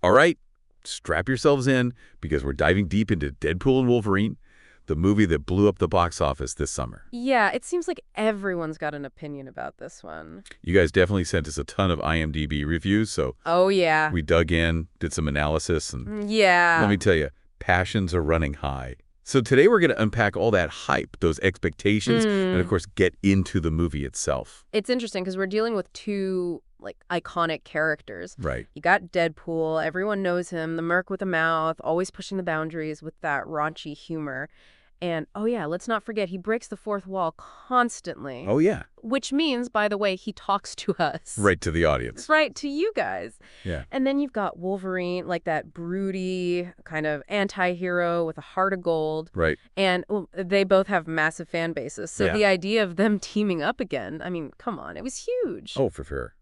All right, strap yourselves in because we're diving deep into Deadpool and Wolverine, the movie that blew up the box office this summer. Yeah, it seems like everyone's got an opinion about this one. You guys definitely sent us a ton of IMDb reviews, so Oh, yeah. we dug in, did some analysis, and Yeah. let me tell you, passions are running high. So today we're going to unpack all that hype, those expectations, and of course get into the movie itself. It's interesting because we're dealing with two, iconic characters. Right. You got Deadpool, everyone knows him, the merc with a mouth, always pushing the boundaries with that raunchy humor. And, oh yeah, let's not forget, he breaks the fourth wall constantly. Oh, yeah. Which means, by the way, he talks to us. Right to the audience. Right, to you guys. Yeah. And then you've got Wolverine, like that broody kind of anti-hero with a heart of gold. Right. And they both have massive fan bases. So Yeah. the idea of them teaming up again, I mean, come on, it was huge. Oh, for sure.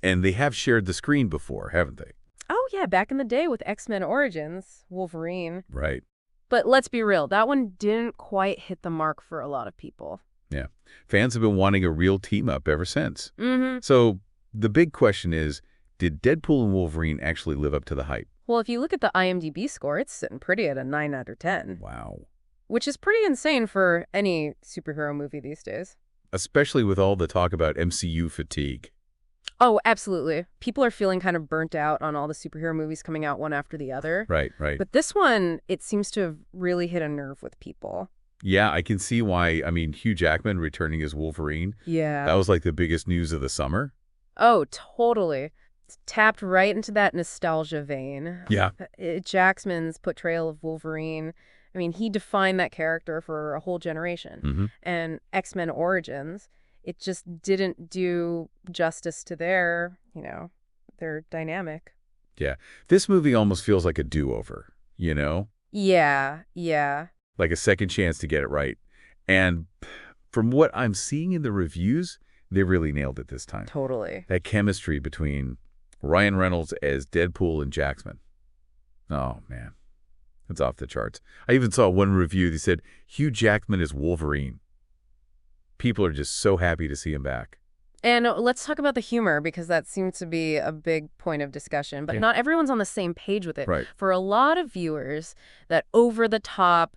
And they have shared the screen before, haven't they? Oh, yeah, back in the day with X-Men Origins, Wolverine. Right. But let's be real, that one didn't quite hit the mark for a lot of people. Yeah. Fans have been wanting a real team-up ever since. Mm-hmm. So the big question is, did Deadpool and Wolverine actually live up to the hype? Well, if you look at the IMDb score, it's sitting pretty at a 9 out of 10. Wow. Which is pretty insane for any superhero movie these days. Especially with all the talk about MCU fatigue. Oh, absolutely. People are feeling kind of burnt out on all the superhero movies coming out one after the other. Right, right. But this one, it seems to have really hit a nerve with people. Yeah, I can see why. I mean, Hugh Jackman returning as Wolverine. Yeah. That was like the biggest news of the summer. Oh, totally. It's tapped right into that nostalgia vein. Yeah. Jackman's portrayal of Wolverine, I mean, he defined that character for a whole generation. Mm-hmm. And X-Men Origins, it just didn't do justice to their dynamic. Yeah. This movie almost feels like a do-over, you know? Yeah, yeah. Like a second chance to get it right. And from what I'm seeing in the reviews, they really nailed it this time. Totally. That chemistry between Ryan Reynolds as Deadpool and Jackman. Oh, man. It's off the charts. I even saw one review that said, Hugh Jackman is Wolverine. People are just so happy to see him back. And let's talk about the humor, because that seems to be a big point of discussion. But Yeah. not everyone's on the same page with it. Right. For a lot of viewers, that over-the-top,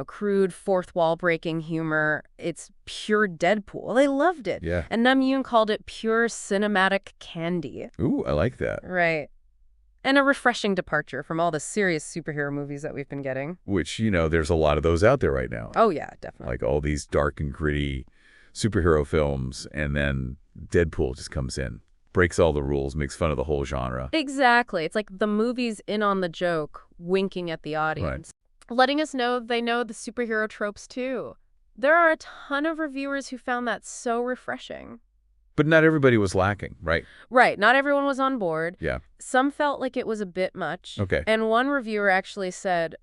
crude fourth-wall-breaking humor, it's pure Deadpool. They loved it. Yeah. And Yoon called it pure cinematic candy. Ooh, I like that. Right. And a refreshing departure from all the serious superhero movies that we've been getting. Which, there's a lot of those out there right now. Oh, yeah, definitely. Like all these dark and gritty superhero films, and then Deadpool just comes in, breaks all the rules, makes fun of the whole genre. Exactly. It's like the movie's in on the joke, winking at the audience, letting us know they know the superhero tropes too. There are a ton of reviewers who found that so refreshing. But not everybody was lacking, right? Right. Not everyone was on board. Yeah. Some felt like it was a bit much. Okay. And one reviewer actually said,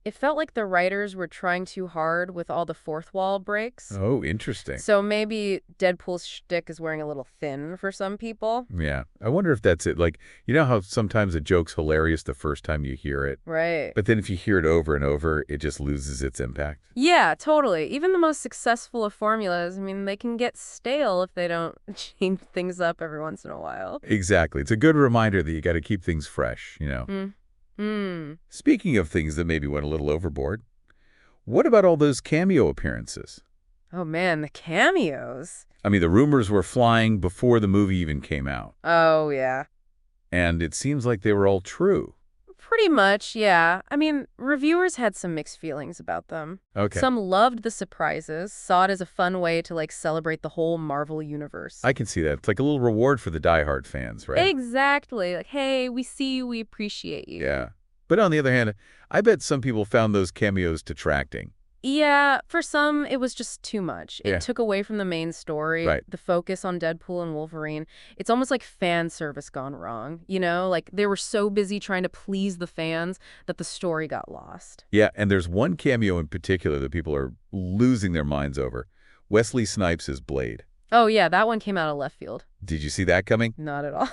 it felt like the writers were trying too hard with all the fourth wall breaks. Oh, interesting. So maybe Deadpool's shtick is wearing a little thin for some people. Yeah. I wonder if that's it. Like, you know how sometimes a joke's hilarious the first time you hear it? Right. But then if you hear it over and over, it just loses its impact. Yeah, totally. Even the most successful of formulas, I mean, they can get stale if they don't change things up every once in a while. Exactly. It's a good reminder that you got to keep things fresh, Speaking of things that maybe went a little overboard, what about all those cameo appearances? Oh, man, the cameos. I mean, the rumors were flying before the movie even came out. Oh, yeah. And it seems like they were all true. Pretty much, yeah. I mean, reviewers had some mixed feelings about them. Okay. Some loved the surprises, saw it as a fun way to, celebrate the whole Marvel universe. I can see that. It's like a little reward for the diehard fans, right? Exactly. Like, hey, we see you, we appreciate you. Yeah. But on the other hand, I bet some people found those cameos detracting. Yeah, for some, it was just too much. It Yeah. took away from the main story, Right. the focus on Deadpool and Wolverine. It's almost like fan service gone wrong, Like, they were so busy trying to please the fans that the story got lost. Yeah, and there's one cameo in particular that people are losing their minds over. Wesley Snipes' as Blade. Oh, yeah, that one came out of left field. Did you see that coming? Not at all.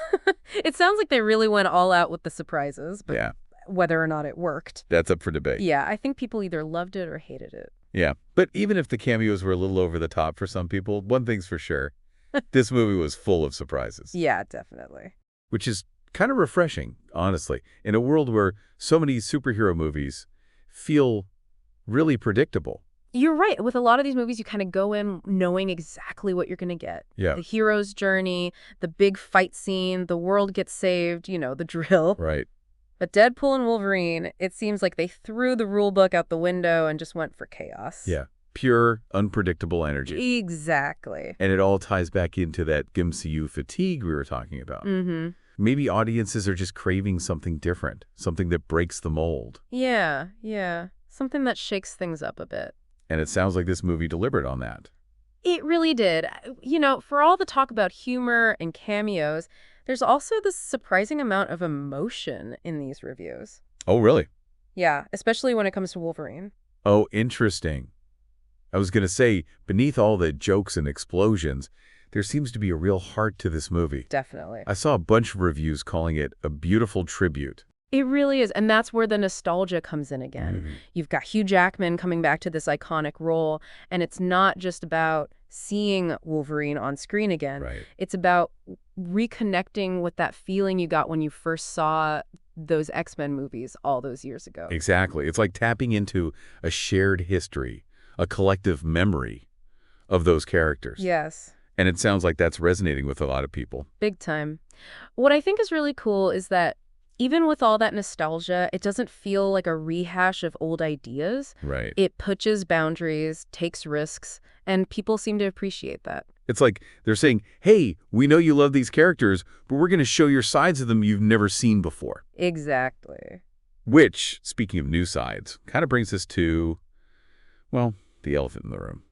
It sounds like they really went all out with the surprises, but Yeah, whether or not it worked. that's up for debate. Yeah, I think people either loved it or hated it. Yeah, but even if the cameos were a little over the top for some people, one thing's for sure. This movie was full of surprises. Yeah, definitely. Which is kind of refreshing, honestly, in a world where so many superhero movies feel really predictable. You're right. With a lot of these movies, you kind of go in knowing exactly what you're going to get. Yeah. The hero's journey, the big fight scene, the world gets saved, the drill. Right. But Deadpool and Wolverine, it seems like they threw the rule book out the window and just went for chaos. Yeah. Pure, unpredictable energy. Exactly. And it all ties back into that MCU fatigue we were talking about. Mm-hmm. Maybe audiences are just craving something different, something that breaks the mold. Yeah. Something that shakes things up a bit. And it sounds like this movie delivered on that. It really did. For all the talk about humor and cameos, there's also this surprising amount of emotion in these reviews. Oh, really? Yeah, especially when it comes to Wolverine. Oh, interesting. I was going to say, beneath all the jokes and explosions, there seems to be a real heart to this movie. Definitely. I saw a bunch of reviews calling it a beautiful tribute. It really is, and that's where the nostalgia comes in again. Mm-hmm. You've got Hugh Jackman coming back to this iconic role, and it's not just about seeing Wolverine on screen again. Right. It's about reconnecting with that feeling you got when you first saw those X-Men movies all those years ago. Exactly. It's like tapping into a shared history, a collective memory of those characters. Yes. And it sounds like that's resonating with a lot of people. Big time. What I think is really cool is that even with all that nostalgia, it doesn't feel like a rehash of old ideas. Right. It pushes boundaries, takes risks, and people seem to appreciate that. It's like they're saying, hey, we know you love these characters, but we're going to show your sides of them you've never seen before. Exactly. Which, speaking of new sides, kind of brings us to, well, the elephant in the room,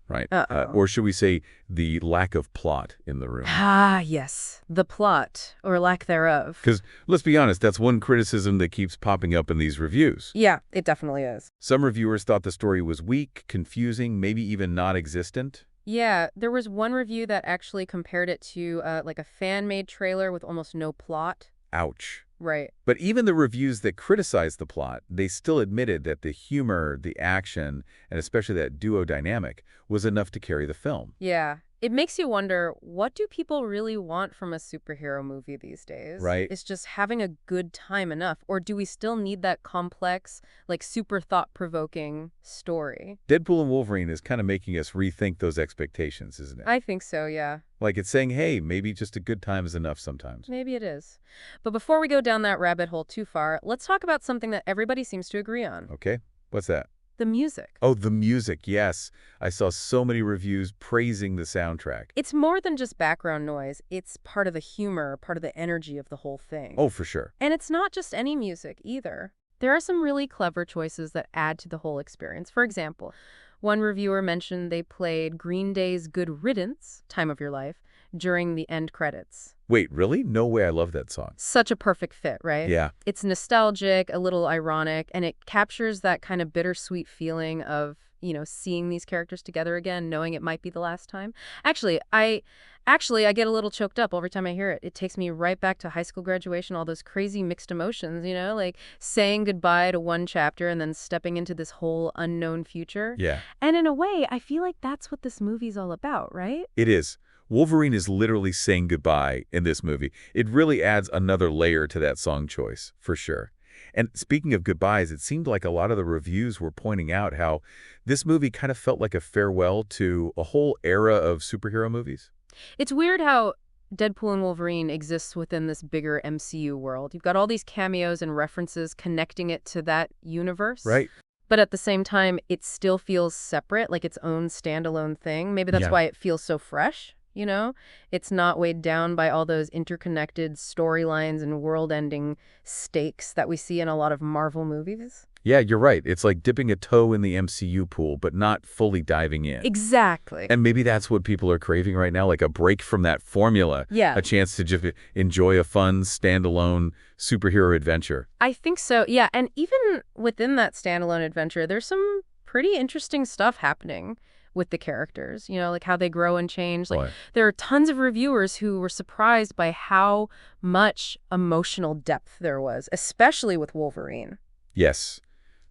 right? Or should we say the lack of plot in the room? Ah, yes. The plot, or lack thereof. Because, let's be honest, that's one criticism that keeps popping up in these reviews. Yeah, it definitely is. Some reviewers thought the story was weak, confusing, maybe even non-existent. Yeah, there was one review that actually compared it to like a fan-made trailer with almost no plot. Ouch. Right. But even the reviews that criticized the plot, they still admitted that the humor, the action, and especially that duo dynamic was enough to carry the film. Yeah. It makes you wonder, what do people really want from a superhero movie these days? Right. Is just having a good time enough? Or do we still need that complex, like super thought-provoking story? Deadpool and Wolverine is kind of making us rethink those expectations, isn't it? I think so, yeah. Like it's saying, hey, maybe just a good time is enough sometimes. Maybe it is. But before we go down that rabbit hole too far, let's talk about something that everybody seems to agree on. Okay, what's that? The music. Oh, the music, yes. I saw so many reviews praising the soundtrack. It's more than just background noise. It's part of the humor, part of the energy of the whole thing. Oh, for sure. And it's not just any music either. There are some really clever choices that add to the whole experience. For example, one reviewer mentioned they played Green Day's Good Riddance, Time of Your Life, during the end credits. Wait, really? No way, I love that song. Such a perfect fit, right? Yeah. It's nostalgic, a little ironic, and it captures that kind of bittersweet feeling of, seeing these characters together again, knowing it might be the last time. Actually, I get a little choked up every time I hear it. It takes me right back to high school graduation, all those crazy mixed emotions, like saying goodbye to one chapter and then stepping into this whole unknown future. Yeah. And in a way, I feel like that's what this movie's all about, right? It is. Wolverine is literally saying goodbye in this movie. It really adds another layer to that song choice, for sure. And speaking of goodbyes, it seemed like a lot of the reviews were pointing out how this movie kind of felt like a farewell to a whole era of superhero movies. It's weird how Deadpool and Wolverine exists within this bigger MCU world. You've got all these cameos and references connecting it to that universe. Right. But at the same time, it still feels separate, like its own standalone thing. Maybe that's why it feels so fresh. It's not weighed down by all those interconnected storylines and world-ending stakes that we see in a lot of Marvel movies. Yeah, you're right. It's like dipping a toe in the MCU pool, but not fully diving in. Exactly. And maybe that's what people are craving right now, like a break from that formula. Yeah. A chance to just enjoy a fun, standalone superhero adventure. I think so, yeah. And even within that standalone adventure, there's some pretty interesting stuff happening with the characters, like how they grow and change. There are tons of reviewers who were surprised by how much emotional depth there was, especially with Wolverine. Yes.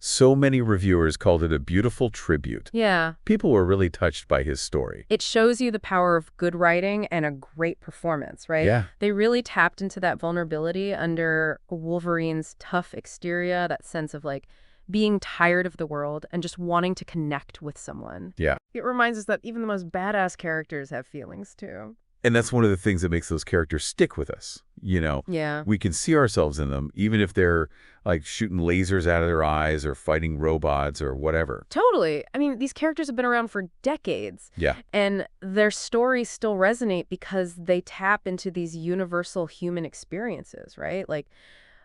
So many reviewers called it a beautiful tribute. Yeah. People were really touched by his story. It shows you the power of good writing and a great performance, right? Yeah. They really tapped into that vulnerability under Wolverine's tough exterior, that sense of like being tired of the world and just wanting to connect with someone. Yeah. It reminds us that even the most badass characters have feelings too. And that's one of the things that makes those characters stick with us. Yeah. We can see ourselves in them, even if they're like shooting lasers out of their eyes or fighting robots or whatever. Totally. I mean, these characters have been around for decades. Yeah. And their stories still resonate because they tap into these universal human experiences, right? Like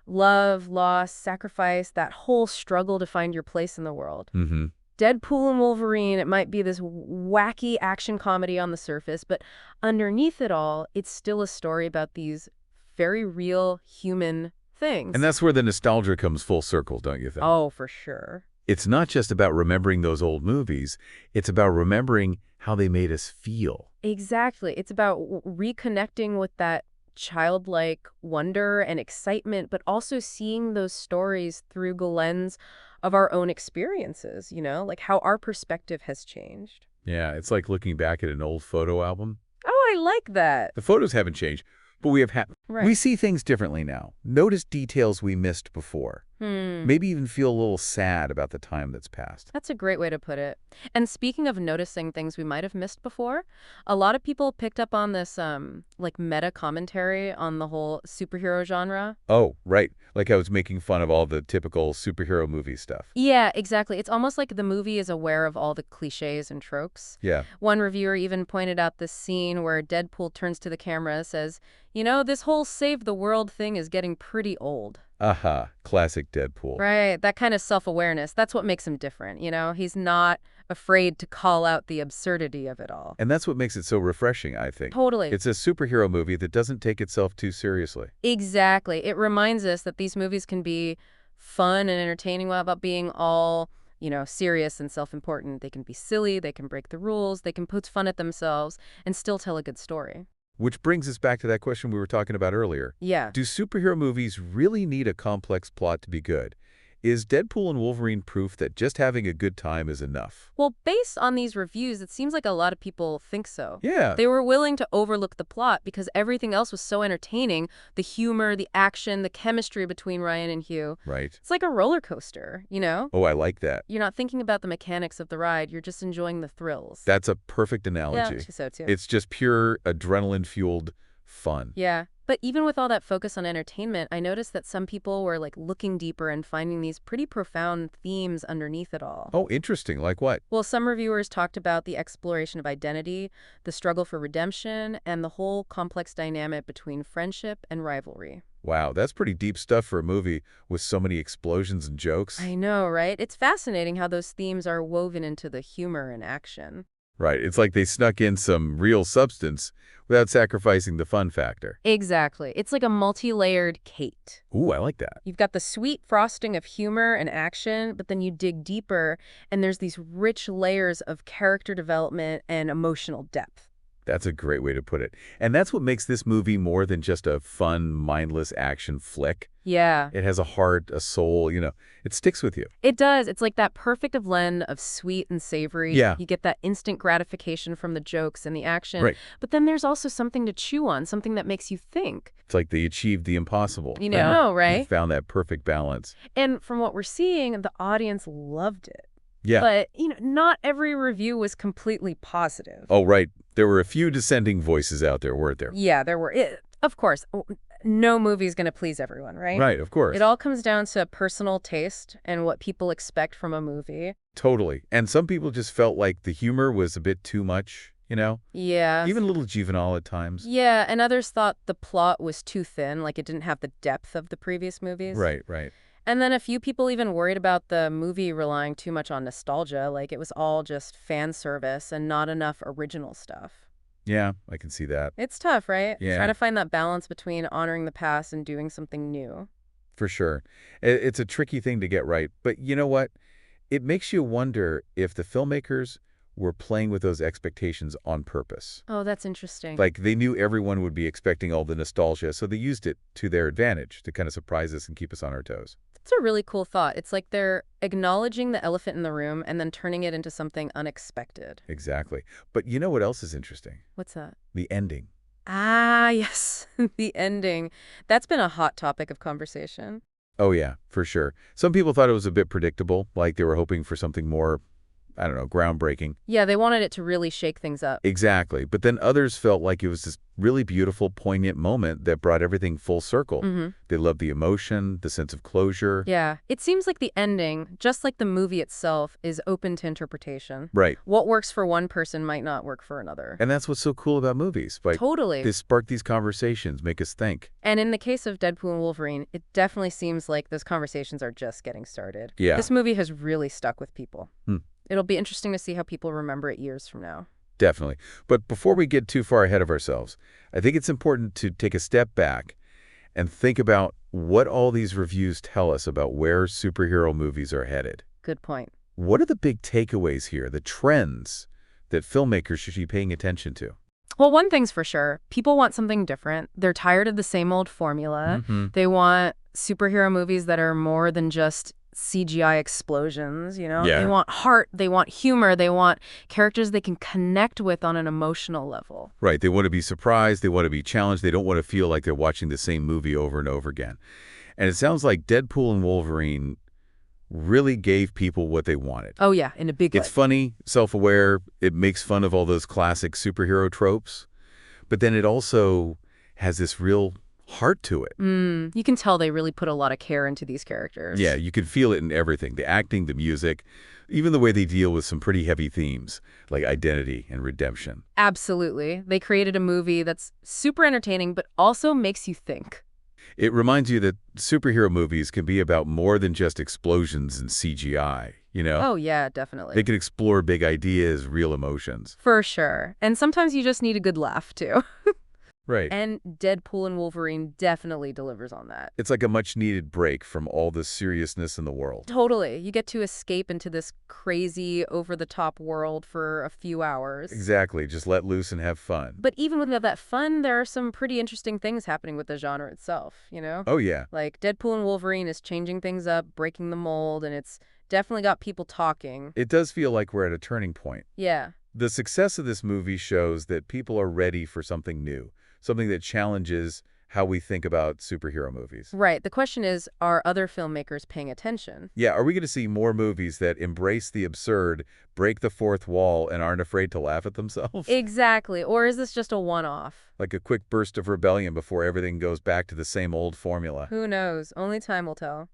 love, loss, sacrifice, that whole struggle to find your place in the world. Mm-hmm. Deadpool and Wolverine, it might be this wacky action comedy on the surface, but underneath it all, it's still a story about these very real human things. And that's where the nostalgia comes full circle, don't you think? Oh, for sure. It's not just about remembering those old movies. It's about remembering how they made us feel. Exactly. It's about reconnecting with that childlike wonder and excitement, but also seeing those stories through the lens of our own experiences, like how our perspective has changed. Yeah, it's like looking back at an old photo album. Oh, I like that. The photos haven't changed, but we Right. we see things differently now. Notice details we missed before. Maybe even feel a little sad about the time that's passed. That's a great way to put it. And speaking of noticing things we might have missed before, a lot of people picked up on this like meta commentary on the whole superhero genre. Oh, right. Like I was making fun of all the typical superhero movie stuff. Yeah, exactly. It's almost like the movie is aware of all the cliches and tropes. Yeah. One reviewer even pointed out this scene where Deadpool turns to the camera and says, this whole save the world thing is getting pretty old. Aha, classic Deadpool. Right, that kind of self-awareness, that's what makes him different, He's not afraid to call out the absurdity of it all. And that's what makes it so refreshing, I think. Totally. It's a superhero movie that doesn't take itself too seriously. Exactly. It reminds us that these movies can be fun and entertaining without being all, serious and self-important. They can be silly, they can break the rules, they can poke fun at themselves and still tell a good story. Which brings us back to that question we were talking about earlier. Yeah. Do superhero movies really need a complex plot to be good? Is Deadpool and Wolverine proof that just having a good time is enough? Well, based on these reviews, it seems like a lot of people think so. Yeah. They were willing to overlook the plot because everything else was so entertaining. The humor, the action, the chemistry between Ryan and Hugh. Right. It's like a roller coaster, Oh, I like that. You're not thinking about the mechanics of the ride. You're just enjoying the thrills. That's a perfect Yeah, analogy. I think so too. It's just pure adrenaline-fueled fun. Yeah. But even with all that focus on entertainment, I noticed that some people were like looking deeper and finding these pretty profound themes underneath it all. Oh, interesting. Like what? Well, some reviewers talked about the exploration of identity, the struggle for redemption, and the whole complex dynamic between friendship and rivalry. Wow, that's pretty deep stuff for a movie with so many explosions and jokes. I know, right? It's fascinating how those themes are woven into the humor and action. Right. It's like they snuck in some real substance without sacrificing the fun factor. Exactly. It's like a multi-layered cake. Ooh, I like that. You've got the sweet frosting of humor and action, but then you dig deeper, and there's these rich layers of character development and emotional depth. That's a great way to put it. And that's what makes this movie more than just a fun, mindless action flick. Yeah. It has a heart, a soul, it sticks with you. It does. It's like that perfect blend of sweet and savory. Yeah. You get that instant gratification from the jokes and the action. Right. But then there's also something to chew on, something that makes you think. It's like they achieved the impossible. Right? They found that perfect balance. And from what we're seeing, the audience loved it. Yeah. But, not every review was completely positive. Oh, right. There were a few dissenting voices out there, weren't there? Yeah, there were. Of course, no movie is going to please everyone, right? Right, of course. It all comes down to personal taste and what people expect from a movie. Totally. And some people just felt like the humor was a bit too much, Yeah. Even a little juvenile at times. Yeah, and others thought the plot was too thin, like it didn't have the depth of the previous movies. Right, right. And then a few people even worried about the movie relying too much on nostalgia, like it was all just fan service and not enough original stuff. Yeah, I can see that. It's tough, right? Yeah. Trying to find that balance between honoring the past and doing something new. For sure. It's a tricky thing to get right. But you know what? It makes you wonder if the filmmakers were playing with those expectations on purpose. Oh, that's interesting. Like, they knew everyone would be expecting all the nostalgia, so they used it to their advantage to kind of surprise us and keep us on our toes. It's a really cool thought. It's like they're acknowledging the elephant in the room and then turning it into something unexpected. Exactly. But you know what else is interesting? What's that? The ending. Ah, yes. The ending. That's been a hot topic of conversation. Oh, yeah, for sure. Some people thought it was a bit predictable, like they were hoping for something more, I don't know, groundbreaking. Yeah, they wanted it to really shake things up. Exactly. But then others felt like it was this really beautiful, poignant moment that brought everything full circle. They loved the emotion, the sense of closure. Yeah. It seems like the ending, just like the movie itself, is open to interpretation. Right. What works for one person might not work for another. And that's what's so cool about movies. Like, Totally. they spark these conversations, make us think. And in the case of Deadpool and Wolverine, it definitely seems like those conversations are just getting started. Yeah. This movie has really stuck with people. Hmm. It'll be interesting to see how people remember it years from now. Definitely. But before we get too far ahead of ourselves, I think it's important to take a step back and think about what all these reviews tell us about where superhero movies are headed. Good point. What are the big takeaways here, the trends that filmmakers should be paying attention to? Well, one thing's for sure. People want something different. They're tired of the same old formula. They want superhero movies that are more than just CGI explosions, you know? Yeah. They want heart, they want humor, they want characters they can connect with on an emotional level. Right. They want to be surprised. They want to be challenged. They don't want to feel like they're watching the same movie over and over again. And it sounds like Deadpool and Wolverine really gave people what they wanted. Oh, yeah, in a big way. It's funny, self-aware. It makes fun of all those classic superhero tropes. But then it also has this real heart to it. You can tell they really put a lot of care into these characters. Yeah, you can feel it in everything. The acting, the music, even the way they deal with some pretty heavy themes like identity and redemption. Absolutely. They created a movie that's super entertaining, but also makes you think. It reminds you that superhero movies can be about more than just explosions and CGI, you know? Oh, yeah, definitely. They can explore big ideas, real emotions. For sure. And sometimes you just need a good laugh, too. Right. And Deadpool and Wolverine definitely delivers on that. It's like a much-needed break from all the seriousness in the world. Totally. You get to escape into this crazy, over-the-top world for a few hours. Exactly. Just let loose and have fun. But even with that fun, there are some pretty interesting things happening with the genre itself, you know? Oh, yeah. Like, Deadpool and Wolverine is changing things up, breaking the mold, and it's definitely got people talking. It does feel like we're at a turning point. Yeah. The success of this movie shows that people are ready for something new, something that challenges how we think about superhero movies. Right. The question is, are other filmmakers paying attention? Yeah, are we going to see more movies that embrace the absurd, break the fourth wall, and aren't afraid to laugh at themselves? Exactly. Or is this just a one-off? Like a quick burst of rebellion before everything goes back to the same old formula. Who knows? Only time will tell.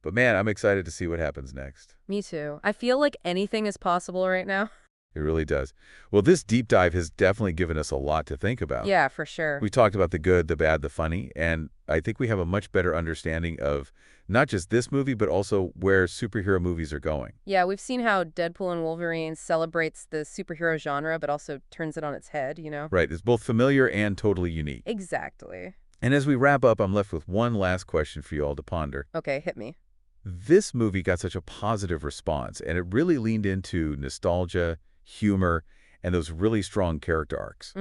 But man, I'm excited to see what happens next. Me too. I feel like anything is possible right now. It really does. Well, this deep dive has definitely given us a lot to think about. Yeah, for sure. We talked about the good, the bad, the funny, and I think we have a much better understanding of not just this movie, but also where superhero movies are going. Yeah, we've seen how Deadpool and Wolverine celebrates the superhero genre, but also turns it on its head, you know? Right. It's both familiar and totally unique. Exactly. And as we wrap up, I'm left with one last question for you all to ponder. Okay, hit me. This movie got such a positive response, and it really leaned into nostalgia, humor, and those really strong character arcs.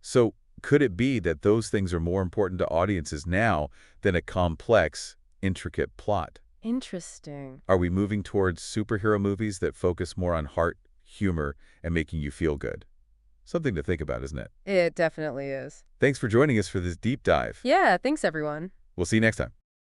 So could it be that those things are more important to audiences now than a complex, intricate plot? Interesting. Are we moving towards superhero movies that focus more on heart, humor, and making you feel good? Something to think about, isn't it? It definitely is. Thanks for joining us for this deep dive. Yeah, thanks everyone. We'll see you next time.